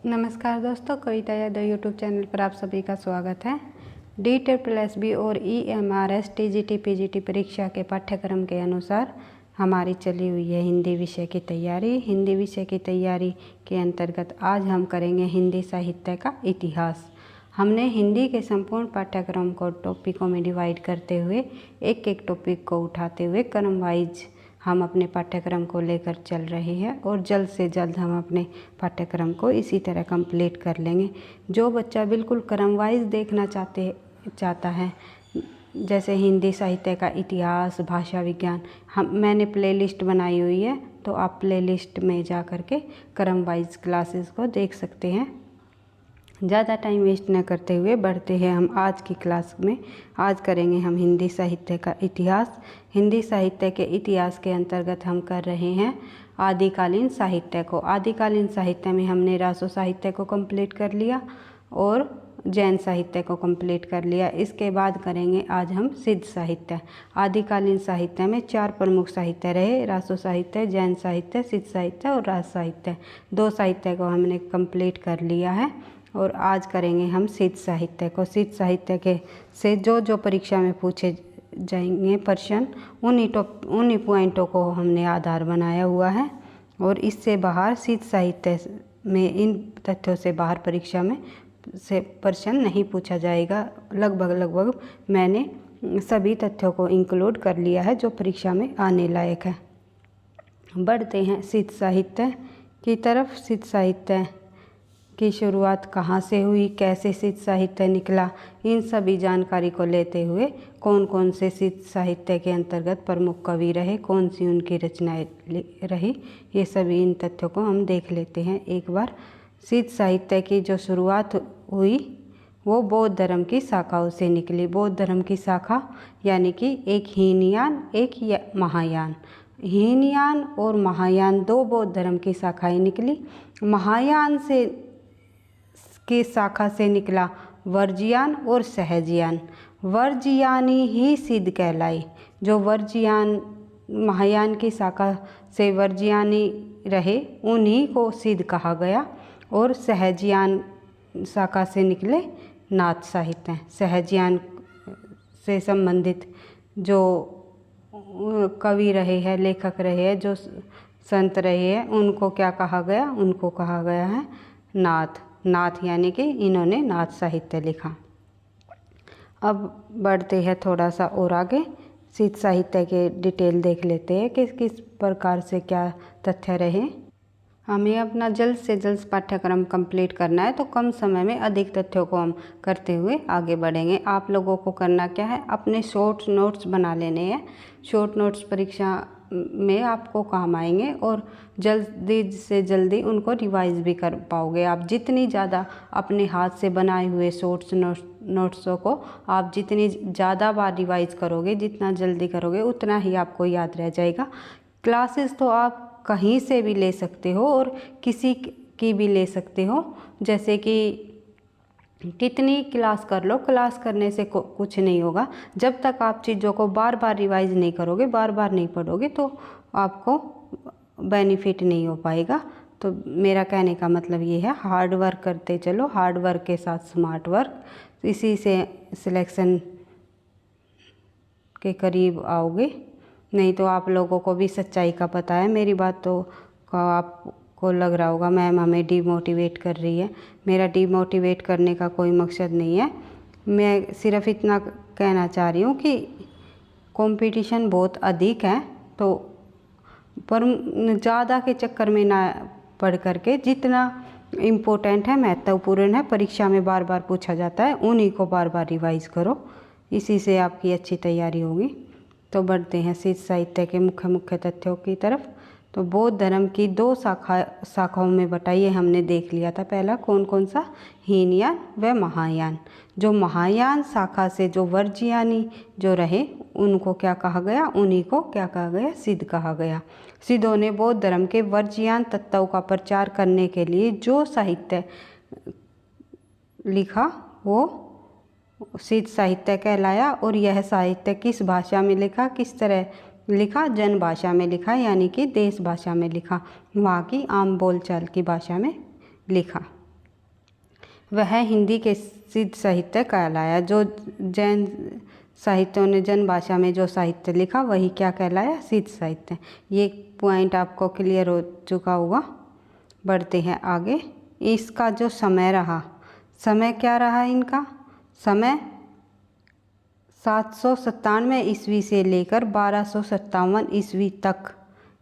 नमस्कार दोस्तों, कविता Yadav YouTube channel पर आप सभी का स्वागत है। DSSB और EMRS TGT PGT परीक्षा के पाठ्यक्रम के अनुसार हमारी चली हुई है हिंदी विषय की तैयारी। हिंदी विषय की तैयारी के अंतर्गत आज हम करेंगे हिंदी साहित्य का इतिहास। हमने हिंदी के संपूर्ण पाठ्यक्रम को टॉपिकों में डिवाइड करते हुए एक एक टॉपिक को उठाते हुए क्रम वाइज हम अपने पाठ्यक्रम को लेकर चल रहे हैं और जल्द से जल्द हम अपने पाठ्यक्रम को इसी तरह कंप्लीट कर लेंगे। जो बच्चा बिल्कुल क्रम वाइज देखना चाहता है, जैसे हिंदी साहित्य का इतिहास, भाषा विज्ञान, मैंने प्लेलिस्ट बनाई हुई है, तो आप प्लेलिस्ट में जा कर के क्रम वाइज क्लासेस को देख सकते हैं। ज़्यादा टाइम वेस्ट न करते हुए बढ़ते हैं हम आज की क्लास में। आज करेंगे हम हिंदी साहित्य का इतिहास। हिंदी साहित्य के इतिहास के अंतर्गत हम कर रहे हैं आदिकालीन साहित्य को। आदिकालीन साहित्य में हमने रासो साहित्य को कंप्लीट कर लिया और जैन साहित्य को कंप्लीट कर लिया। इसके बाद करेंगे आज हम सिद्ध साहित्य। आदिकालीन साहित्य में 4 प्रमुख साहित्य रहे: रासो साहित्य, जैन साहित्य, सिद्ध साहित्य और राज साहित्य। 2 साहित्य को हमने कंप्लीट कर लिया है और आज करेंगे हम सिद्ध साहित्य को। सिद्ध साहित्य के से जो परीक्षा में पूछे जाएंगे प्रश्न, उन्हीं पॉइंटों को हमने आधार बनाया हुआ है और इससे बाहर सिद्ध साहित्य में इन तथ्यों से बाहर परीक्षा में से प्रश्न नहीं पूछा जाएगा। लगभग मैंने सभी तथ्यों को इंक्लूड कर लिया है जो परीक्षा में आने लायक है। बढ़ते हैं सिद्ध साहित्य की तरफ। सिद्ध साहित्य की शुरुआत कहाँ से हुई, कैसे सिद्ध साहित्य निकला, इन सभी जानकारी को लेते हुए कौन कौन से सिद्ध साहित्य के अंतर्गत प्रमुख कवि रहे, कौन सी उनकी रचनाएं रही, ये सभी इन तथ्यों को हम देख लेते हैं एक बार। सिद्ध साहित्य की जो शुरुआत हुई वो बौद्ध धर्म की शाखाओं से निकली। बौद्ध धर्म की शाखा यानी कि एक हीनयान, एक महायान। हीनयान और महायान 2 बौद्ध धर्म की शाखाएं निकली। महायान से की शाखा से निकला वर्जियान और सहजयान। वर्जियानी ही सिद्ध कहलाई। जो वर्जियान महायान की शाखा से वर्जियानी रहे उन्हीं को सिद्ध कहा गया और सहजयान शाखा से निकले नाथ साहित्य। सहजयान से संबंधित जो कवि रहे हैं, लेखक रहे हैं, जो संत रहे हैं, उनको क्या कहा गया? उनको कहा गया है नाथ। नाथ यानी कि इन्होंने नाथ साहित्य लिखा। अब बढ़ते हैं थोड़ा सा और आगे। सिद्ध साहित्य के डिटेल देख लेते हैं कि किस प्रकार से क्या तथ्य रहे। हमें अपना जल्द से जल्द पाठ्यक्रम कंप्लीट करना है, तो कम समय में अधिक तथ्यों को हम करते हुए आगे बढ़ेंगे। आप लोगों को करना क्या है? अपने शॉर्ट नोट्स बना लेने हैं। शॉर्ट नोट्स परीक्षा में आपको काम आएंगे और जल्दी से जल्दी उनको रिवाइज भी कर पाओगे आप। जितनी ज़्यादा अपने हाथ से बनाए हुए शॉर्ट्स नोट्सों को आप जितनी ज़्यादा बार रिवाइज करोगे, जितना जल्दी करोगे, उतना ही आपको याद रह जाएगा। क्लासेस तो आप कहीं से भी ले सकते हो और किसी की भी ले सकते हो। जैसे कि कितनी क्लास कर लो, क्लास करने से कुछ नहीं होगा। जब तक आप चीज़ों को बार बार रिवाइज नहीं करोगे, बार बार नहीं पढ़ोगे, तो आपको बेनिफिट नहीं हो पाएगा। तो मेरा कहने का मतलब ये है, हार्ड वर्क करते चलो, हार्ड वर्क के साथ स्मार्ट वर्क, इसी से सिलेक्शन के करीब आओगे। नहीं तो आप लोगों को भी सच्चाई का पता है। मेरी बात तो आपको लग रहा होगा मैम हमें डीमोटिवेट कर रही है। मेरा डीमोटिवेट करने का कोई मकसद नहीं है। मैं सिर्फ इतना कहना चाह रही हूँ कि कंपटीशन बहुत अधिक है, तो पर ज़्यादा के चक्कर में ना पढ़ करके जितना इम्पोर्टेंट है, महत्वपूर्ण है, परीक्षा में बार बार पूछा जाता है, उन्हीं को बार बार रिवाइज करो। इसी से आपकी अच्छी तैयारी होगी। तो बढ़ते हैं सिद्ध साहित्य के मुख्य तथ्यों की तरफ। तो बौद्ध धर्म की 2 शाखाओं में बटाइए हमने देख लिया था। पहला कौन कौन सा? हीनयान व महायान। जो महायान शाखा से जो वर्जियानी जो रहे उनको क्या कहा गया? उन्हीं को क्या कहा गया? सिद्ध कहा गया। सिद्धों ने बौद्ध धर्म के वर्जियान तत्वों का प्रचार करने के लिए जो साहित्य लिखा वो सिद्ध साहित्य कहलाया। और यह साहित्य किस भाषा में लिखा, किस तरह लिखा? जन भाषा में लिखा, यानी कि देश भाषा में लिखा, वहाँ की आम बोलचाल की भाषा में लिखा। वह हिंदी के सिद्ध साहित्य कहलाया। जो जैन साहित्यों ने जन भाषा में जो साहित्य लिखा वही क्या कहलाया, सिद्ध साहित्य। ये पॉइंट आपको क्लियर हो चुका होगा। बढ़ते हैं आगे। इसका जो समय रहा, समय क्या रहा इनका, समय 797 ईस्वी से लेकर 1257 ईस्वी तक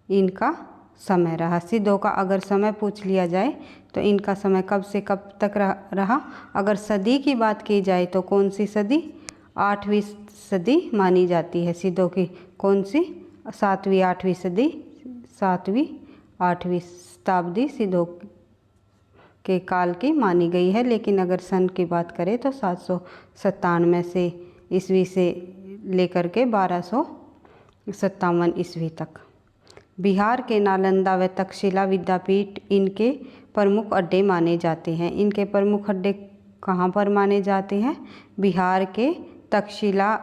इनका समय रहा। सिद्धों का अगर समय पूछ लिया जाए तो इनका समय कब से कब तक रहा। अगर सदी की बात की जाए तो कौन सी सदी, 8वीं सदी मानी जाती है सिद्धों की। कौन सी, 7वीं 8वीं सदी, 7वीं 8वीं शताब्दी सिद्धों के काल की मानी गई है। लेकिन अगर सन की बात करें तो 797 से ईस्वी से लेकर के 1257 ईस्वी तक। बिहार के नालंदा व तक्षशिला विद्यापीठ इनके प्रमुख अड्डे माने जाते हैं। इनके प्रमुख अड्डे कहाँ पर माने जाते हैं, बिहार के तक्षशिला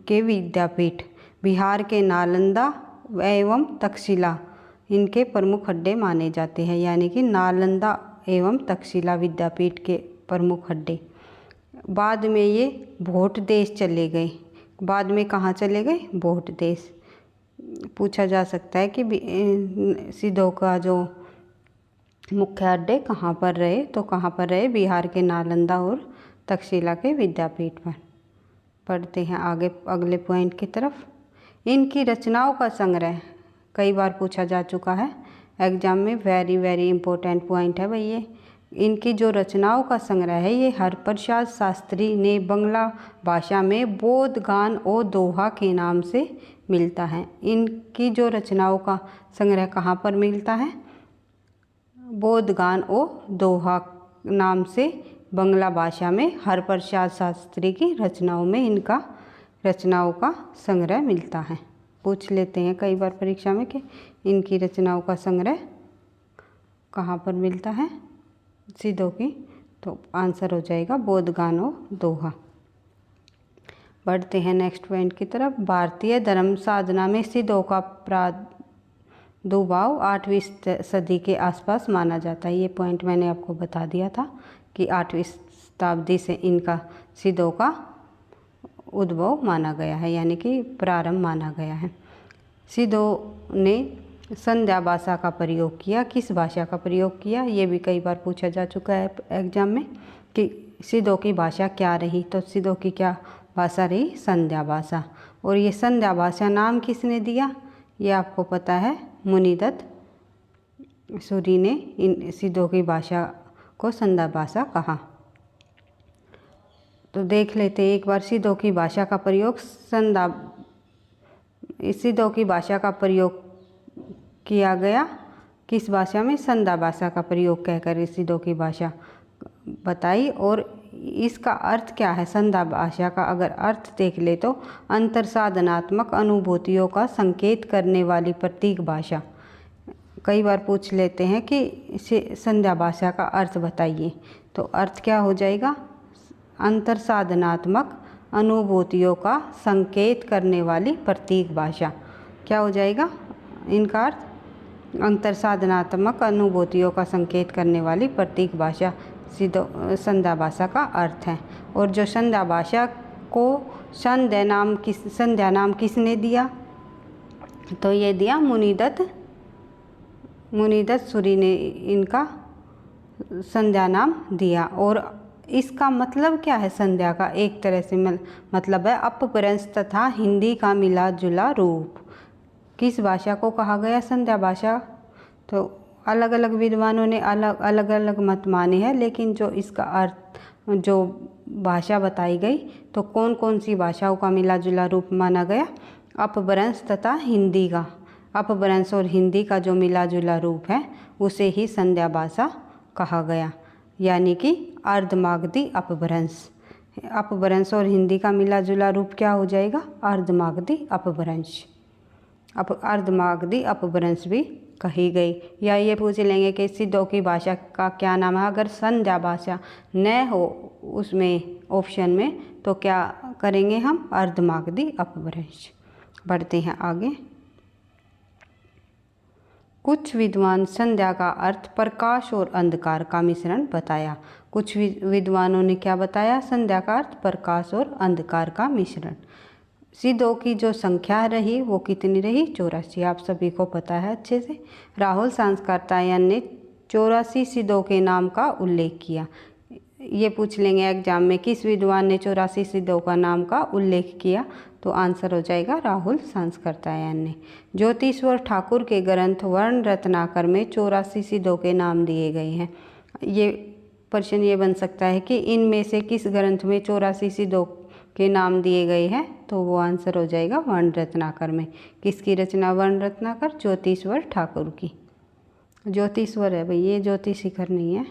के विद्यापीठ, बिहार के नालंदा एवं तक्षशिला इनके प्रमुख अड्डे माने जाते हैं। यानी कि नालंदा एवं तक्षशिला विद्यापीठ के प्रमुख अड्डे। बाद में ये भोट देश चले गए। बाद में कहाँ चले गए, भोट देश। पूछा जा सकता है कि सिद्धों का जो मुख्य अड्डे कहाँ पर रहे, तो कहाँ पर रहे, बिहार के नालंदा और तक्षशिला के विद्यापीठ पर। पढ़ते हैं आगे अगले पॉइंट की तरफ। इनकी रचनाओं का संग्रह कई बार पूछा जा चुका है एग्जाम में, वेरी इम्पोर्टेंट पॉइंट है भाई ये। इनकी जो रचनाओं का संग्रह है ये हरप्रसाद शास्त्री ने बंगला भाषा में बोध गान और दोहा के नाम से मिलता है। इनकी जो रचनाओं का संग्रह कहाँ पर मिलता है, बोध गान और दोहा नाम से बंगला भाषा में हरप्रसाद शास्त्री की रचनाओं में इनका रचनाओं का संग्रह मिलता है। पूछ लेते हैं कई बार परीक्षा में कि इनकी रचनाओं का संग्रह कहाँ पर मिलता है सिद्धों की, तो आंसर हो जाएगा बोध गान और दोहा। बढ़ते हैं नेक्स्ट पॉइंट की तरफ। भारतीय धर्म साधना में सिद्धों का प्रादुर्भाव 8वीं सदी के आसपास माना जाता है। ये पॉइंट मैंने आपको बता दिया था कि 8वीं शताब्दी से इनका सिद्धों का उद्भव माना गया है, यानी कि प्रारंभ माना गया है। सिद्धों ने संध्या भाषा का प्रयोग किया। किस भाषा का प्रयोग किया, ये भी कई बार पूछा जा चुका है एग्जाम में कि सिद्धों की भाषा क्या रही, तो सिद्धों की क्या भाषा रही, संध्या भाषा। और ये संध्या भाषा नाम किसने दिया, ये आपको पता है, मुनिदत्त सूरि ने इन सिद्धों की भाषा को संध्या भाषा कहा। तो देख लेते हैं एक बार सिद्धों की भाषा का प्रयोग। सिद्धों की भाषा का प्रयोग किया गया किस भाषा में, संध्या भाषा का प्रयोग कहकर सिद्धों की भाषा बताई। और इसका अर्थ क्या है, संध्या भाषा का अगर अर्थ देख ले तो अंतर्साधनात्मक अनुभूतियों का संकेत करने वाली प्रतीक भाषा। कई बार पूछ लेते हैं कि संध्या भाषा का अर्थ बताइए, तो अर्थ क्या हो जाएगा, अंतर्साधनात्मक अनुभूतियों का संकेत करने वाली प्रतीक भाषा। क्या हो जाएगा इनका अर्थ, अंतर्साधनात्मक अनुभूतियों का संकेत करने वाली प्रतीक भाषा संध्या भाषा का अर्थ है। और जो संध्या भाषा को संध्या नाम किसने दिया, तो ये दिया मुनिदत्त सूरि ने इनका संध्या नाम दिया। और इसका मतलब क्या है, संध्या का एक तरह से मतलब है अपभ्रंश तथा हिंदी का मिला जुला रूप। किस भाषा को कहा गया संध्या भाषा, तो अलग अलग विद्वानों ने अलग अलग मत माने हैं, लेकिन जो इसका अर्थ जो भाषा बताई गई तो कौन कौन सी भाषाओं का मिला जुला रूप माना गया, अपभ्रंश तथा हिंदी का, अपभ्रंश और हिंदी का जो मिला जुला रूप है उसे ही संध्या भाषा कहा गया, यानी कि अर्धमागधी अपभ्रंश। अपभ्रंश और हिंदी का मिला जुला रूप क्या हो जाएगा, अर्धमागधी अपभ्रंश। अर्धमागधी अपभ्रंश भी कही गई। या ये पूछ लेंगे कि सिद्धों की भाषा का क्या नाम है, अगर संध्या भाषा न हो उसमें ऑप्शन में तो क्या करेंगे हम, अर्धमागधी अपभ्रंश। बढ़ते हैं आगे। कुछ विद्वान संध्या का अर्थ प्रकाश और अंधकार का मिश्रण बताया। कुछ विद्वानों ने क्या बताया? संध्या का अर्थ प्रकाश और अंधकार का मिश्रण। सिद्धों की जो संख्या रही वो कितनी रही? 84। आप सभी को पता है अच्छे से। राहुल संस्कारतायन ने 84 सिद्धों के नाम का उल्लेख किया। ये पूछ लेंगे एग्जाम में, किस विद्वान ने 84 सिद्धों का नाम का उल्लेख किया? तो आंसर हो जाएगा राहुल संस्कारतायन ने। ज्योतिश्वर ठाकुर के ग्रंथ वर्ण रत्नाकर में 84 सिद्धों के नाम दिए गए हैं। ये प्रश्न ये बन सकता है कि इनमें से किस ग्रंथ में 84 सिद्धों के नाम दिए गए हैं? तो वो आंसर हो जाएगा वर्ण रत्नाकर में। किसकी रचना? वर्ण रत्नाकर, ज्योतिश्वर ठाकुर की। ज्योतिश्वर है भाई, ये ज्योति शिखर नहीं है।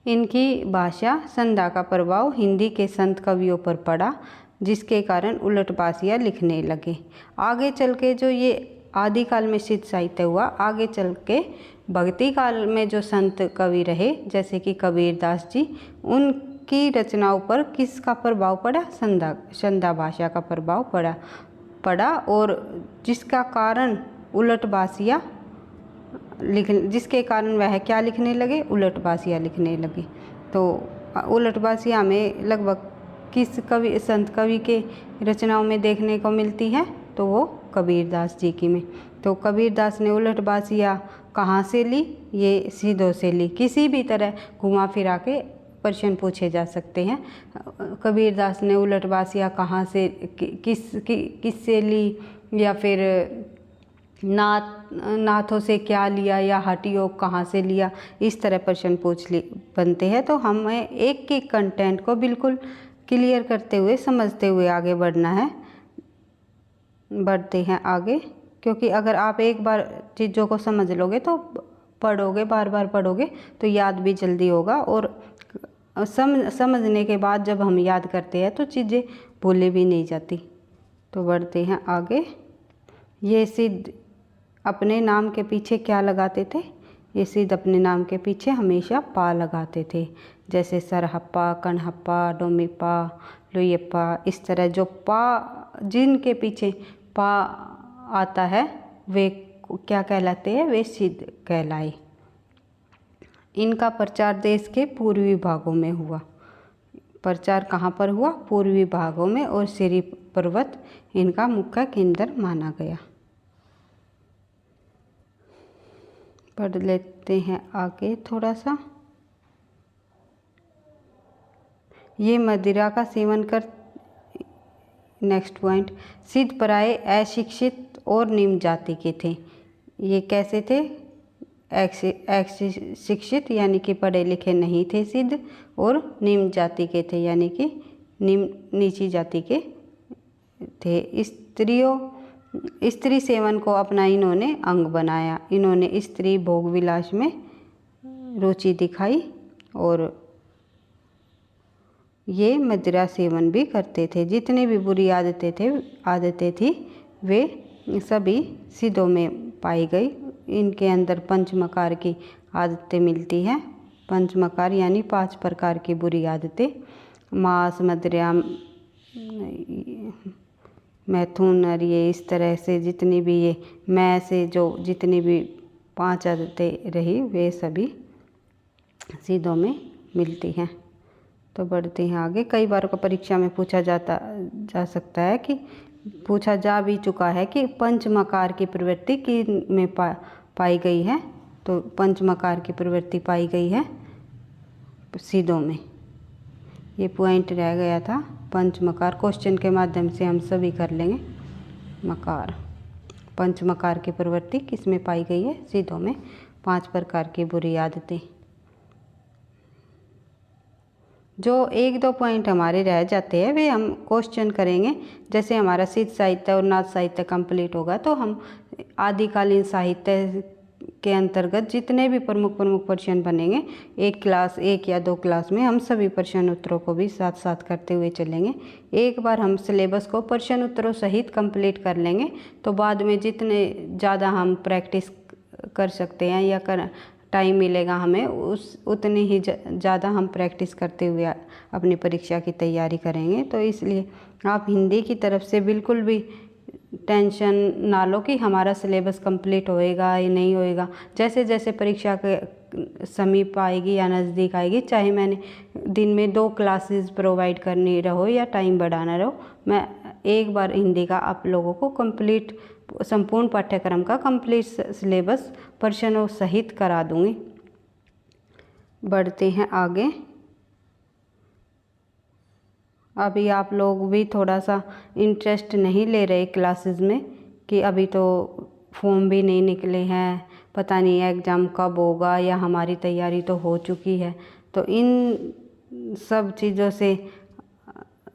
इनकी भाषा संध्या का प्रभाव हिंदी के संत कवियों पर पड़ा, जिसके कारण उलटबासियाँ लिखने लगे। आगे चल के जो ये आदिकाल में सिद्ध साहित्य हुआ, आगे चल के भक्ति काल में जो संत कवि रहे जैसे कि कबीरदास जी, उनकी रचनाओं पर किसका प्रभाव पड़ा? संध्या भाषा का प्रभाव पड़ा और जिसका कारण उलटबासियाँ जिसके कारण वह क्या लिखने लगे? उलटबासियाँ लिखने लगे। तो उलटबासियाँ में लगभग किस कवि संत कवि के रचनाओं में देखने को मिलती है? तो वो कबीरदास जी की में। तो कबीरदास ने उलटबासियाँ कहाँ से ली? ये सिद्धों से ली। किसी भी तरह घुमा फिरा के प्रश्न पूछे जा सकते हैं। कबीरदास ने उलटबासियाँ कहाँ से किससे ली, या फिर नाथों से क्या लिया, या हठ योग कहाँ से लिया, इस तरह प्रश्न बनते हैं। तो हमें एक एक कंटेंट को बिल्कुल क्लियर करते हुए समझते हुए आगे बढ़ना है। बढ़ते हैं आगे, क्योंकि अगर आप एक बार चीज़ों को समझ लोगे तो पढ़ोगे, बार बार पढ़ोगे तो याद भी जल्दी होगा, और समझने के बाद जब हम याद करते हैं तो चीज़ें भूले भी नहीं जाती। तो बढ़ते हैं आगे। ये सिद्ध अपने नाम के पीछे क्या लगाते थे? ये सिद्ध अपने नाम के पीछे हमेशा पा लगाते थे, जैसे सरहप्पा, कणहप्पा, डोमिप्पा, लुयप्पा। इस तरह जो पा, जिनके पीछे पा आता है वे क्या कहलाते हैं? वे सिद्ध कहलाए। इनका प्रचार देश के पूर्वी भागों में हुआ। प्रचार कहाँ पर हुआ? पूर्वी भागों में, और श्री पर्वत इनका मुख्य केंद्र माना गया। पढ़ लेते हैं आगे थोड़ा सा। ये मदिरा का सेवन कर, नेक्स्ट पॉइंट, सिद्ध पराये अशिक्षित और निम्न जाति के थे। ये कैसे थे? शिक्षित यानी कि पढ़े लिखे नहीं थे सिद्ध, और निम्न जाति के थे यानी कि नीची जाति के थे। स्त्री सेवन को अपना इन्होंने अंग बनाया। इन्होंने स्त्री भोग विलास में रुचि दिखाई, और ये मदिरा सेवन भी करते थे। जितने भी बुरी आदतें थी वे सभी सिद्धों में पाई गई। इनके अंदर पंचमकार की आदतें मिलती हैं। पंचमकार यानी 5 प्रकार की बुरी आदतें। मांस, मदिरा, मैथुन, और ये इस तरह से जितनी भी ये मैं से जो जितनी भी 5 आदतें रही वे सभी सिद्धों में मिलती हैं। तो बढ़ते हैं आगे। कई बार को परीक्षा में पूछा जा सकता है कि पूछा जा भी चुका है कि पंचमकार की प्रवृत्ति किन में पाई गई है? तो पंचमकार की प्रवृत्ति पाई गई है सिद्धों में। ये पॉइंट रह गया था। पंचमकार क्वेश्चन के माध्यम से हम सभी कर लेंगे। मकार, पंचमकार की प्रवृत्ति किस में पाई गई है? सिद्धों में। 5 प्रकार की बुरी आदतें। जो 1-2 पॉइंट हमारे रह जाते हैं वे हम क्वेश्चन करेंगे। जैसे हमारा सिद्ध साहित्य और नाथ साहित्य कंप्लीट होगा तो हम आदिकालीन साहित्य के अंतर्गत जितने भी प्रमुख प्रश्न बनेंगे, एक या 2 क्लास में हम सभी प्रश्न उत्तरों को भी साथ साथ करते हुए चलेंगे। एक बार हम सिलेबस को प्रश्न उत्तरों सहित कंप्लीट कर लेंगे तो बाद में जितने ज़्यादा हम प्रैक्टिस कर सकते हैं या टाइम मिलेगा हमें उतनी ही ज़्यादा हम प्रैक्टिस करते हुए अपनी परीक्षा की तैयारी करेंगे। तो इसलिए आप हिंदी की तरफ से बिल्कुल भी टेंशन ना लो कि हमारा सिलेबस कंप्लीट होएगा या नहीं होएगा। जैसे जैसे परीक्षा के समीप आएगी या नज़दीक आएगी, चाहे मैंने दिन में 2 क्लासेस प्रोवाइड करनी रहो या टाइम बढ़ाना रहो, मैं एक बार हिंदी का आप लोगों को कंप्लीट संपूर्ण पाठ्यक्रम का कंप्लीट सिलेबस प्रश्नों सहित करा दूँगी। बढ़ते हैं आगे। अभी आप लोग भी थोड़ा सा इंटरेस्ट नहीं ले रहे क्लासेस में कि अभी तो फॉर्म भी नहीं निकले हैं, पता नहीं एग्ज़ाम कब होगा या हमारी तैयारी तो हो चुकी है। तो इन सब चीज़ों से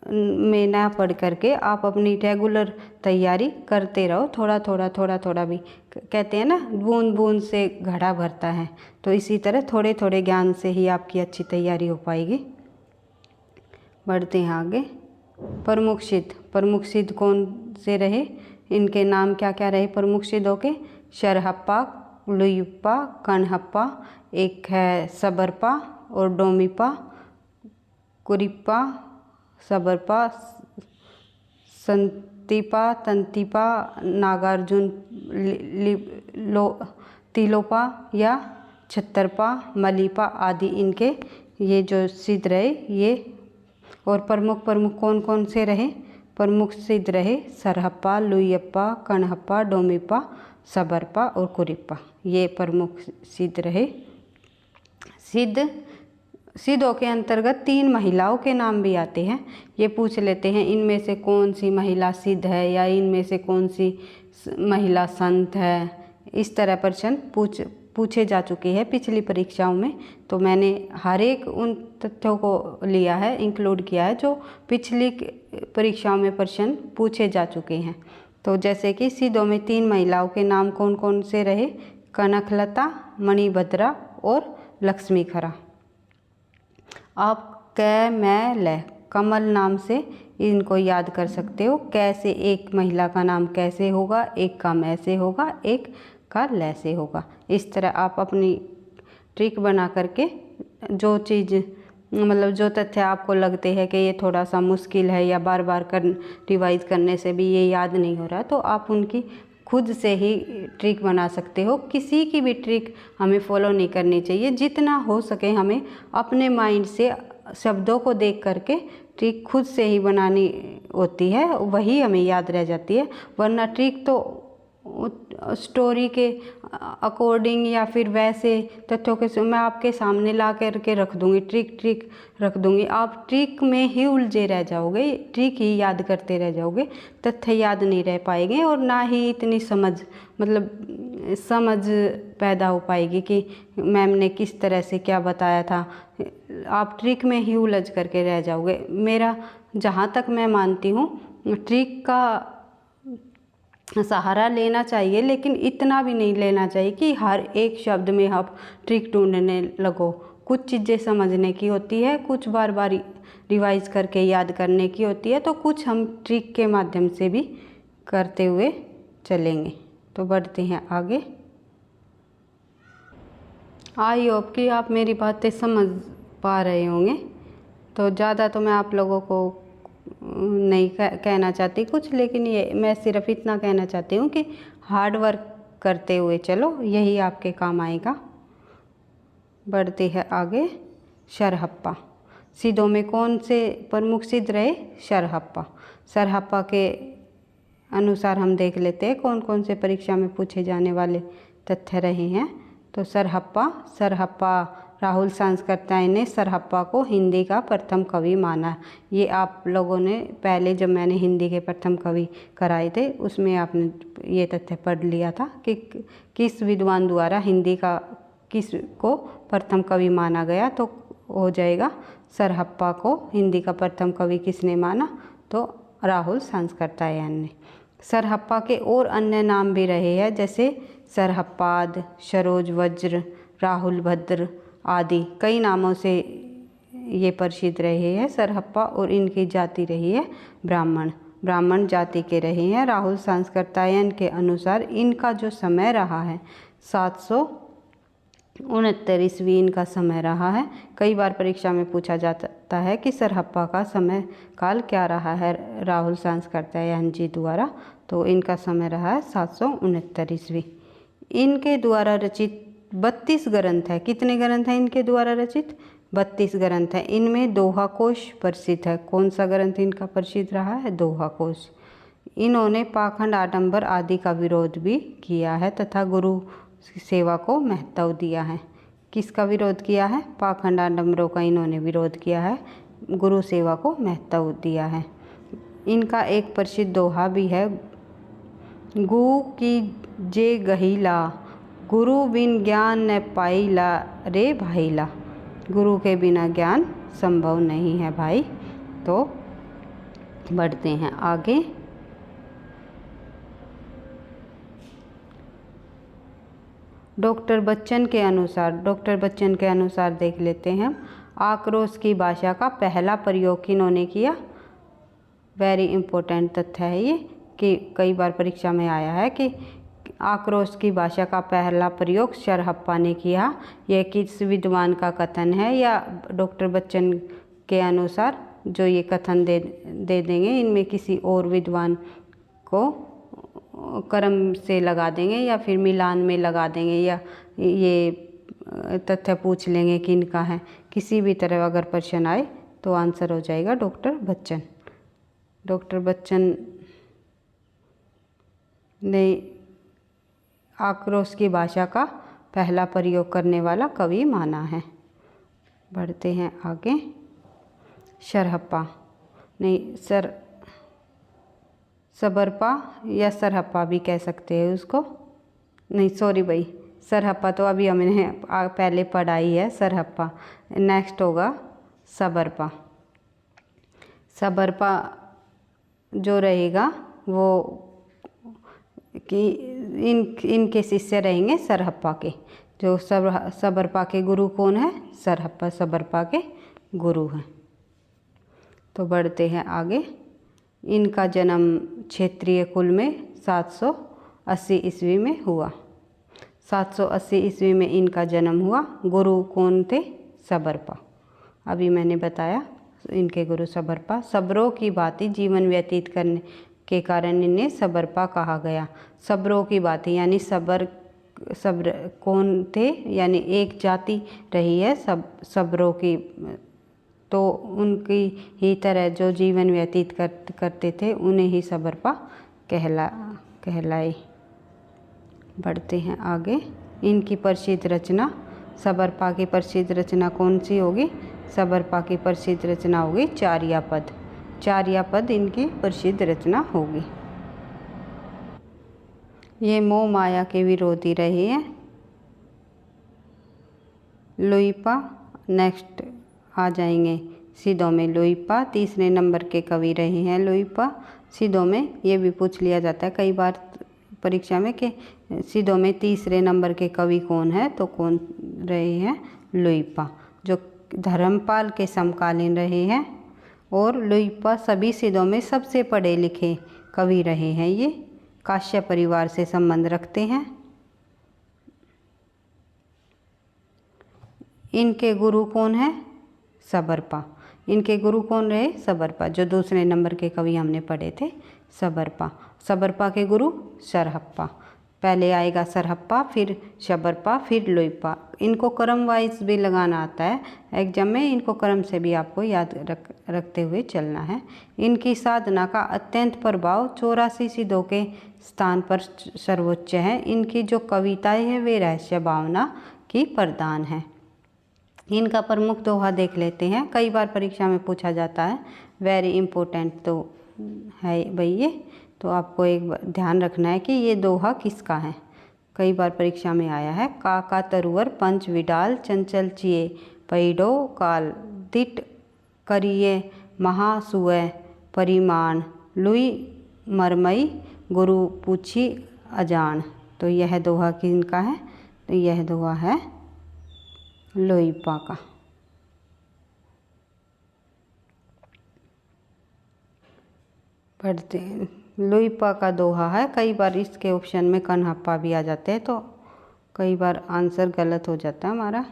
में ना पढ़ करके आप अपनी रेगुलर तैयारी करते रहो। थोड़ा थोड़ा भी कहते हैं ना, बूंद बूंद से घड़ा भरता है, तो इसी तरह थोड़े थोड़े ज्ञान से ही आपकी अच्छी तैयारी हो पाएगी। बढ़ते हैं आगे। प्रमुख सिद्ध कौन से रहे, इनके नाम क्या क्या रहे प्रमुख सिद्धों के? शरहप्पा, लुइप्पा, कणहप्पा, एक है सबरपा और डोमिपा, कुरिप्पा, सबरपा, संतिपा, तंतिपा, नागार्जुन, तिलोपा या छत्तरपा, मलिपा आदि इनके ये जो सिद्ध रहे ये। और प्रमुख कौन कौन से रहे? प्रमुख सिद्ध रहे सरहप्पा, लुइयप्पा, कणहप्पा, डोमिप्पा, सबरपा और कुरिप्पा, ये प्रमुख सिद्ध रहे। सिद्धों के अंतर्गत 3 महिलाओं के नाम भी आते हैं। ये पूछ लेते हैं इनमें से कौन सी महिला सिद्ध है या इनमें से कौन सी महिला संत है। इस तरह प्रश्न पूछे जा चुके हैं पिछली परीक्षाओं में, तो मैंने हर एक उन तथ्यों को लिया है, इंक्लूड किया है जो पिछली परीक्षाओं में प्रश्न पूछे जा चुके हैं। तो जैसे कि सिद्धों में 3 महिलाओं के नाम कौन कौन से रहे? कनकलता, मणिभद्रा और लक्ष्मीखरा। आप कै, मैं, ल, कमल नाम से इनको याद कर सकते हो। कैसे एक महिला का नाम कैसे होगा, एक का मैं से होगा, एक का ल से होगा। इस तरह आप अपनी ट्रिक बना करके जो चीज़ मतलब जो तथ्य आपको लगते हैं कि ये थोड़ा सा मुश्किल है या बार बार रिवाइज करने से भी ये याद नहीं हो रहा, तो आप उनकी खुद से ही ट्रिक बना सकते हो। किसी की भी ट्रिक हमें फॉलो नहीं करनी चाहिए। जितना हो सके हमें अपने माइंड से शब्दों को देख करके ट्रिक खुद से ही बनानी होती है, वही हमें याद रह जाती है। वरना ट्रिक तो स्टोरी के अकॉर्डिंग या फिर वैसे तथ्यों के मैं आपके सामने ला करके रख दूंगी, ट्रिक रख दूंगी, आप ट्रिक में ही उलझे रह जाओगे, ट्रिक ही याद करते रह जाओगे, तथ्य याद नहीं रह पाएंगे और ना ही इतनी समझ पैदा हो पाएगी कि मैम ने किस तरह से क्या बताया था। आप ट्रिक में ही उलझ करके रह जाओगे। मेरा जहाँ तक मैं मानती हूँ ट्रिक का सहारा लेना चाहिए, लेकिन इतना भी नहीं लेना चाहिए कि हर एक शब्द में आप ट्रिक ढूंढने लगो। कुछ चीज़ें समझने की होती है, कुछ बार बार रिवाइज करके याद करने की होती है, तो कुछ हम ट्रिक के माध्यम से भी करते हुए चलेंगे। तो बढ़ते हैं आगे। आई होप कि आप मेरी बातें समझ पा रहे होंगे। तो ज़्यादा तो मैं आप लोगों को नहीं कहना चाहती कुछ, लेकिन ये मैं सिर्फ इतना कहना चाहती हूँ कि हार्ड वर्क करते हुए चलो, यही आपके काम आएगा। बढ़ते हैं आगे। शरहप्पा सिद्धों में कौन से प्रमुख सिद्ध रहे? शरहप्पा के अनुसार हम देख लेते हैं कौन कौन से परीक्षा में पूछे जाने वाले तथ्य रहे हैं। तो सरहप्पा राहुल सांसकर्ताएँ ने सरहप्पा को हिंदी का प्रथम कवि माना। ये आप लोगों ने पहले जब मैंने हिंदी के प्रथम कवि कराए थे उसमें आपने ये तथ्य पढ़ लिया था कि किस विद्वान द्वारा हिंदी का किस को प्रथम कवि माना गया। तो हो जाएगा सरहप्पा को हिंदी का प्रथम कवि किसने माना? तो राहुल सांसकर्तायन ने। सरहप्पा के और अन्य नाम भी रहे हैं, जैसे सरहप्पाद, सरोज वज्र, राहुल भद्र आदि कई नामों से ये प्रसिद्ध रहे हैं सरहप्पा। और इनकी जाति रही है ब्राह्मण जाति के रहे हैं। राहुल सांसकर्तायन के अनुसार इनका जो समय रहा है 700 69 ईस्वी इनका समय रहा है। कई बार परीक्षा में पूछा जाता है कि सरहप्पा का समय काल क्या रहा है, राहुल सांसकर्त्यायन जी द्वारा, तो इनका समय रहा है 769 ईस्वी। इनके द्वारा रचित 32 ग्रंथ है। कितने ग्रंथ हैं इनके द्वारा रचित? 32 ग्रंथ है। इनमें दोहा कोश प्रसिद्ध है। कौन सा ग्रंथ इनका प्रसिद्ध रहा है? दोहा कोश। इन्होंने पाखंड, आडंबर आदि का विरोध भी किया है तथा गुरु सेवा को महत्व दिया है। किसका विरोध किया है? पाखंड, आडंबरों का इन्होंने विरोध किया है, गुरु सेवा को महत्व दिया है। इनका एक प्रसिद्ध दोहा भी है, गु की जे गहिला, गुरु बिन ज्ञान न पाइला रे भाईला। गुरु के बिना ज्ञान संभव नहीं है भाई। तो बढ़ते हैं आगे। डॉक्टर बच्चन के अनुसार देख लेते हैं। आक्रोश की भाषा का पहला प्रयोग किन्होंने किया? वेरी इम्पोर्टेंट तथ्य है ये, कि कई बार परीक्षा में आया है कि आक्रोश की भाषा का पहला प्रयोग सरहप्पा ने किया। यह किस विद्वान का कथन है, या डॉक्टर बच्चन के अनुसार जो ये कथन दे देंगे, इनमें किसी और विद्वान को क्रम से लगा देंगे या फिर मिलान में लगा देंगे, या ये तथ्य पूछ लेंगे कि इनका है। किसी भी तरह अगर प्रश्न आए तो आंसर हो जाएगा डॉक्टर बच्चन। डॉक्टर बच्चन ने आक्रोश की भाषा का पहला प्रयोग करने वाला कवि माना है। बढ़ते हैं आगे। सरहप्पा नहीं, सबरपा या सरहप्पा भी कह सकते हैं उसको। नहीं सॉरी भाई, सरहप्पा तो अभी हमने पहले पढ़ा ही है। सरहप्पा नेक्स्ट होगा सबरपा। सबरपा जो रहेगा वो कि इनके शिष्य रहेंगे सरहप्पा के। जो सबरपा के गुरु कौन है? सरहप्पा सबरपा के गुरु हैं। तो बढ़ते हैं आगे। इनका जन्म क्षेत्रीय कुल में 780 ईस्वी में हुआ। 780 ईस्वी में इनका जन्म हुआ। गुरु कौन थे? सबरपा। अभी मैंने बताया इनके गुरु सबरपा। सबरों की भांति जीवन व्यतीत करने के कारण इन्हें सबरपा कहा गया। सबरों की भांति यानी सबर कौन थे? यानी एक जाति रही है सबरों की, तो उनकी ही तरह जो जीवन व्यतीत करते थे उन्हें ही सबरपा कहलाए। बढ़ते हैं आगे। इनकी प्रसिद्ध रचना, सबरपा की प्रसिद्ध रचना कौन सी होगी? सबरपा की प्रसिद्ध रचना होगी चार्यापद। चार्यापद इनकी प्रसिद्ध रचना होगी। ये मोह माया के विरोधी रहे हैं। लोईपा नेक्स्ट आ जाएंगे। सिदो में लोईपा तीसरे नंबर के कवि रहे हैं। लोईपा सिदो में ये भी पूछ लिया जाता है कई बार परीक्षा में कि सिदो में तीसरे नंबर के कवि कौन है, तो कौन रहे हैं? लोईपा, जो धर्मपाल के समकालीन रहे हैं। और लोईपा सभी सिदों में सबसे पढ़े लिखे कवि रहे हैं। ये काश्यप परिवार से संबंध रखते हैं। इनके गुरु कौन है? सबरपा। इनके गुरु कौन रहे? सबरपा, जो दूसरे नंबर के कवि हमने पढ़े थे सबरपा। सबरपा के गुरु सरहप्पा। पहले आएगा सरहप्पा, फिर सबरपा, फिर लोईपा। इनको क्रम वाइज भी लगाना आता है एग्जाम में, इनको क्रम से भी आपको याद रखते हुए चलना है। इनकी साधना का अत्यंत प्रभाव 84 सिद्धों के स्थान पर सर्वोच्च है। इनकी जो कविताएं हैं वे रहस्य भावना की प्रधान है। इनका प्रमुख दोहा देख लेते हैं। कई बार परीक्षा में पूछा जाता है, वेरी इम्पोर्टेंट तो है भाई ये, तो आपको एक ध्यान रखना है कि ये दोहा किसका है। कई बार परीक्षा में आया है। काका तरुवर पंच विडाल चंचल चिए पैडो काल दिट करिए महासुय परिमाण लुई मरमई गुरु पूछी अजान। तो यह दोहा किनका है? तो यह दोहा है लोईपा का। पढ़ते हैं। लोईपा का दोहा है। कई बार इसके ऑप्शन में कन्हप्पा भी आ जाते हैं, तो कई बार आंसर गलत हो जाता है हमारा।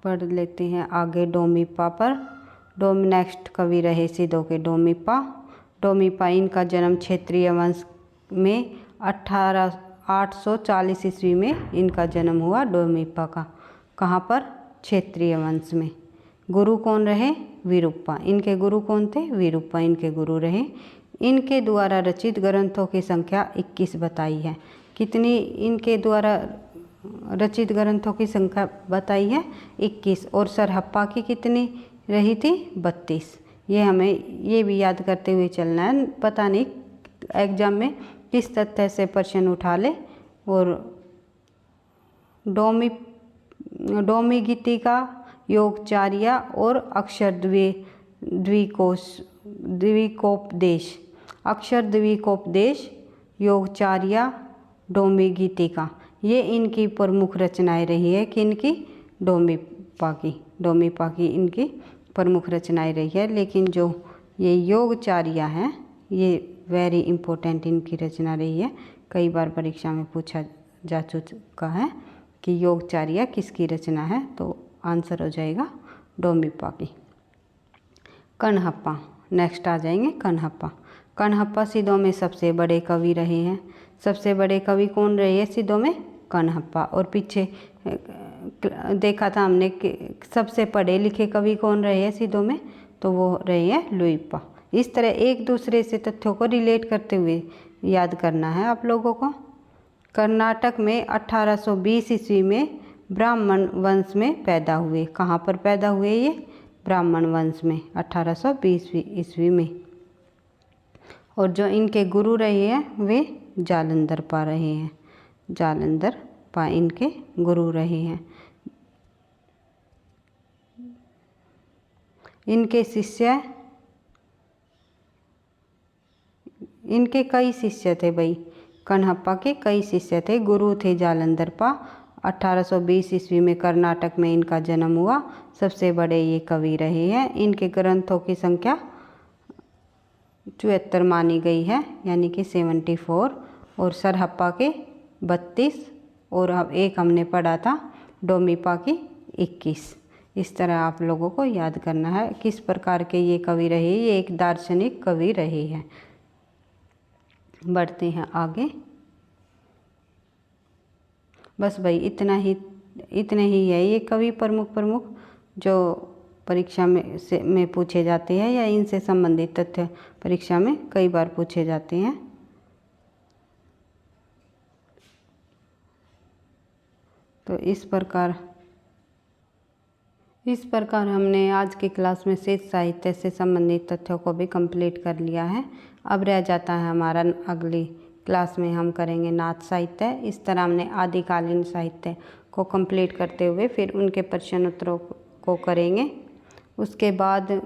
पढ़ लेते हैं आगे डोमिप्पा पर। नेक्स्ट कवि रहे सिधो के डोमिप्पा। डोमिप्पा इनका जन्म क्षेत्रीय वंश में 840 ईस्वी में इनका जन्म हुआ डोमिप्पा का। कहाँ पर? क्षेत्रीय वंश में। गुरु कौन रहे? विरूप्पा। इनके गुरु कौन थे? विरूप्पा इनके गुरु रहे। इनके द्वारा रचित ग्रंथों की संख्या 21 बताई है। कितनी इनके द्वारा रचित ग्रंथों की संख्या बताई है? 21। और सरहप्पा की कितनी रही थी? 32। ये हमें ये भी याद करते हुए चलना है, पता नहीं एग्जाम में किस तथ्य से प्रश्न उठा ले। और डोमिगीतिका, योगचार्या और अक्षर द्विकोपदेश। अक्षर द्विकोपदेश, योगचार्या, डोमिगीतिका, ये इनकी प्रमुख रचनाएं रही है। किनकी? डोमिप्पा की इनकी प्रमुख रचनाएं रही है। लेकिन जो ये योगचार्या है ये वेरी इम्पोर्टेंट इनकी रचना रही है। कई बार परीक्षा में पूछा जा चुका है कि योगचार्या किसकी रचना है, तो आंसर हो जाएगा डोमिप्पा की। कण्हप्पा, नेक्स्ट आ जाएंगे कण्हप्पा। कण्हप्पा सिधों में सबसे बड़े कवि रहे हैं। सबसे बड़े कवि कौन रहे हैं सिधों में? कण्हप्पा। और पीछे देखा था हमने कि सबसे पढ़े लिखे कवि कौन रहे हैं सिधों में, तो वो रहे हैं लुइप्पा। इस तरह एक दूसरे से तथ्यों को रिलेट करते हुए याद करना है आप लोगों को। कर्नाटक में 1820 ईस्वी में ब्राह्मण वंश में पैदा हुए। कहाँ पर पैदा हुए ये? ब्राह्मण वंश में 1820 ईस्वी में। और जो इनके गुरु रहे हैं वे जालंधरपा रहे हैं। जालंधरपा इनके गुरु रहे हैं। इनके कई शिष्य थे भाई। कण्हप्पा के कई शिष्य थे। गुरु थे जालंधरपा। 1820 ईस्वी में कर्नाटक में इनका जन्म हुआ। सबसे बड़े ये कवि रहे हैं। इनके ग्रंथों की संख्या 74 मानी गई है, यानी कि 74। और सरहप्पा के 32 और अब एक हमने पढ़ा था डोमिप्पा की 21। इस तरह आप लोगों को याद करना है किस प्रकार के ये कवि रहे। ये एक दार्शनिक कवि रहे हैं। बढ़ते हैं आगे। बस भाई इतने ही है ये कवि प्रमुख जो परीक्षा में पूछे जाते हैं, या इनसे संबंधित तथ्य परीक्षा में कई बार पूछे जाते हैं। तो इस प्रकार हमने आज की क्लास में शेष साहित्य से संबंधित तथ्यों को भी कंप्लीट कर लिया है। अब रह जाता है हमारा अगली क्लास में हम करेंगे नाथ साहित्य। इस तरह हमने आदिकालीन साहित्य को कंप्लीट करते हुए फिर उनके प्रश्न उत्तरों को करेंगे। उसके बाद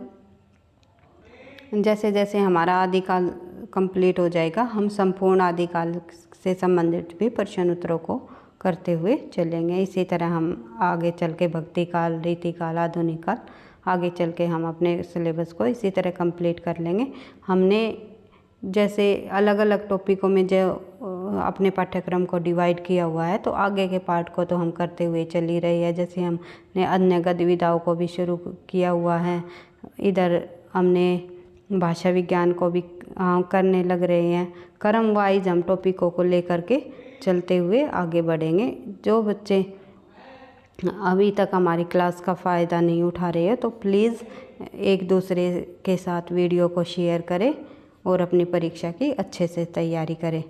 जैसे जैसे हमारा आदिकाल कंप्लीट हो जाएगा हम संपूर्ण आदिकाल से संबंधित भी प्रश्न उत्तरों को करते हुए चलेंगे। इसी तरह हम आगे चल के भक्ति काल, रीतिकाल, आधुनिक काल, आगे चल के हम अपने सिलेबस को इसी तरह कंप्लीट कर लेंगे। हमने जैसे अलग अलग टॉपिकों में जो अपने पाठ्यक्रम को डिवाइड किया हुआ है, तो आगे के पार्ट को तो हम करते हुए चल ही रहे हैं। जैसे हमने अन्य गतिविधियों को भी शुरू किया हुआ है, इधर हमने भाषा विज्ञान को भी करने लग रहे हैं। क्रम वाइज हम टॉपिकों को लेकर के चलते हुए आगे बढ़ेंगे। जो बच्चे अभी तक हमारी क्लास का फ़ायदा नहीं उठा रहे हैं तो प्लीज़ एक दूसरे के साथ वीडियो को शेयर करें और अपनी परीक्षा की अच्छे से तैयारी करें।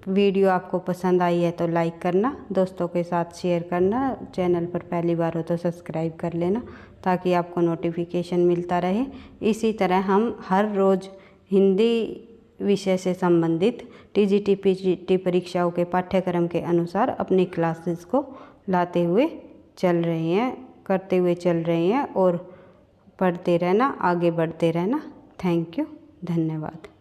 वीडियो आपको पसंद आई है तो लाइक करना, दोस्तों के साथ शेयर करना, चैनल पर पहली बार हो तो सब्सक्राइब कर लेना ताकि आपको नोटिफिकेशन मिलता रहे। इसी तरह हम हर रोज़ हिंदी विषय से संबंधित टीजीटी पीजीटी परीक्षाओं के पाठ्यक्रम के अनुसार अपनी क्लासेस को लाते हुए चल रहे हैं, करते हुए चल रहे हैं और पढ़ते रहना, आगे बढ़ते रहना। थैंक यू, धन्यवाद।